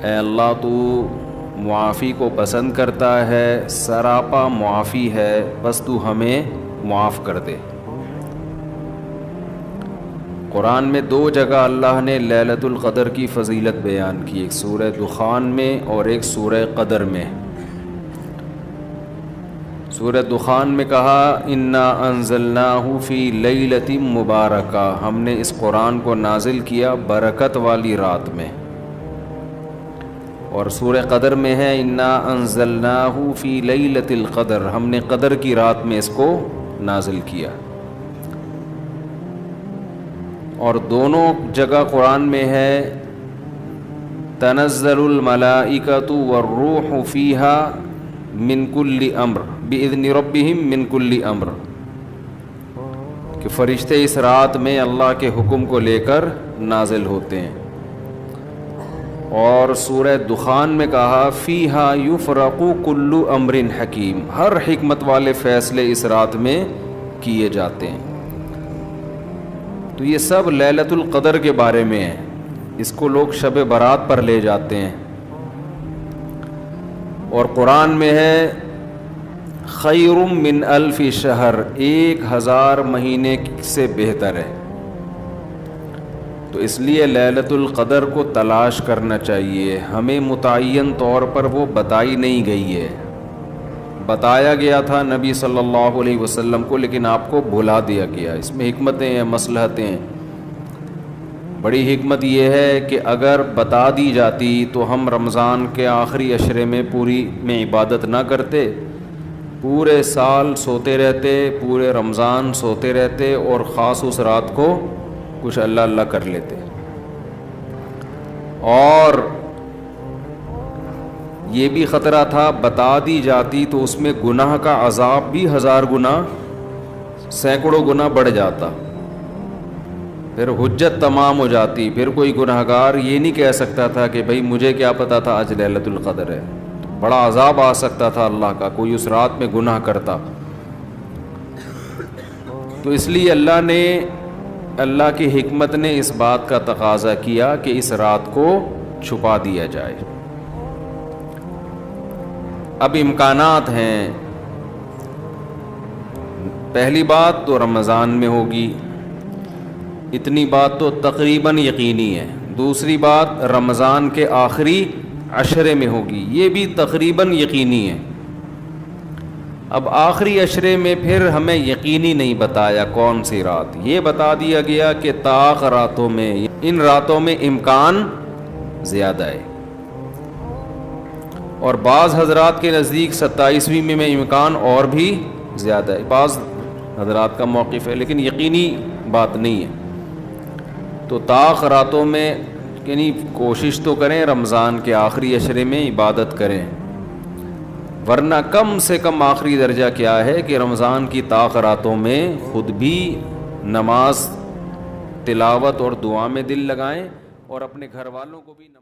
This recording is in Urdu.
اے اللہ تو معافی کو پسند کرتا ہے، سراپا معافی ہے، بس تو ہمیں معاف کر دے۔ قرآن میں 2 جگہ اللہ نے لیلۃ القدر کی فضیلت بیان کی، ایک سورہ دخان میں اور ایک سورہ قدر میں۔ سورہ دخان میں کہا انا انزلناہ فی لیلۃ مبارکہ، ہم نے اس قرآن کو نازل کیا برکت والی رات میں۔ اور سورہ قدر میں ہے انا انزلناہ فی لیلۃ القدر، ہم نے قدر کی رات میں اس کو نازل کیا۔ اور دونوں جگہ قرآن میں ہے تنزل الملائکۃ والروح فیہا من کل امر باذن ربہم من کل امر، کہ فرشتے اس رات میں اللہ کے حکم کو لے کر نازل ہوتے ہیں۔ اور سورہ دخان میں کہا فیہا یفرق کل امر حکیم، ہر حکمت والے فیصلے اس رات میں کیے جاتے ہیں۔ تو یہ سب لیلۃ القدر کے بارے میں ہے، اس کو لوگ شب برات پر لے جاتے ہیں۔ اور قرآن میں ہے خیر من الف شہر، 1000 مہینے سے بہتر ہے۔ تو اس لیے لیلۃ القدر کو تلاش کرنا چاہیے، ہمیں متعین طور پر وہ بتائی نہیں گئی ہے، بتایا گیا تھا نبی صلی اللہ علیہ وسلم کو، لیکن آپ کو بھلا دیا گیا۔ اس میں حکمتیں ہیں، مصلحتیں ہیں۔ بڑی حکمت یہ ہے کہ اگر بتا دی جاتی تو ہم رمضان کے آخری عشرے میں پوری میں عبادت نہ کرتے، پورے سال سوتے رہتے، پورے رمضان سوتے رہتے، اور خاص اس رات کو کچھ اللہ اللہ کر لیتے۔ اور یہ بھی خطرہ تھا بتا دی جاتی تو اس میں گناہ کا عذاب بھی 1000 گنا، سینکڑوں گنا بڑھ جاتا، پھر حجت تمام ہو جاتی، پھر کوئی گناہگار یہ نہیں کہہ سکتا تھا کہ بھائی مجھے کیا پتا تھا آج لیلۃ القدر ہے۔ بڑا عذاب آ سکتا تھا اللہ کا، کوئی اس رات میں گناہ کرتا۔ تو اس لیے اللہ کی حکمت نے اس بات کا تقاضا کیا کہ اس رات کو چھپا دیا جائے۔ اب امکانات ہیں، پہلی بات تو رمضان میں ہوگی، اتنی بات تو تقریباً یقینی ہے۔ دوسری بات رمضان کے آخری عشرے میں ہوگی، یہ بھی تقریباً یقینی ہے۔ اب آخری عشرے میں پھر ہمیں یقینی نہیں بتایا کون سی رات، یہ بتا دیا گیا کہ طاق راتوں میں، ان راتوں میں امکان زیادہ ہے۔ اور بعض حضرات کے نزدیک 27ویں میں امکان اور بھی زیادہ ہے، بعض حضرات کا موقف ہے، لیکن یقینی بات نہیں ہے۔ تو طاق راتوں میں یعنی کوشش تو کریں رمضان کے آخری عشرے میں عبادت کریں، ورنہ کم سے کم آخری درجہ کیا ہے کہ رمضان کی طاق راتوں میں خود بھی نماز، تلاوت اور دعا میں دل لگائیں، اور اپنے گھر والوں کو بھی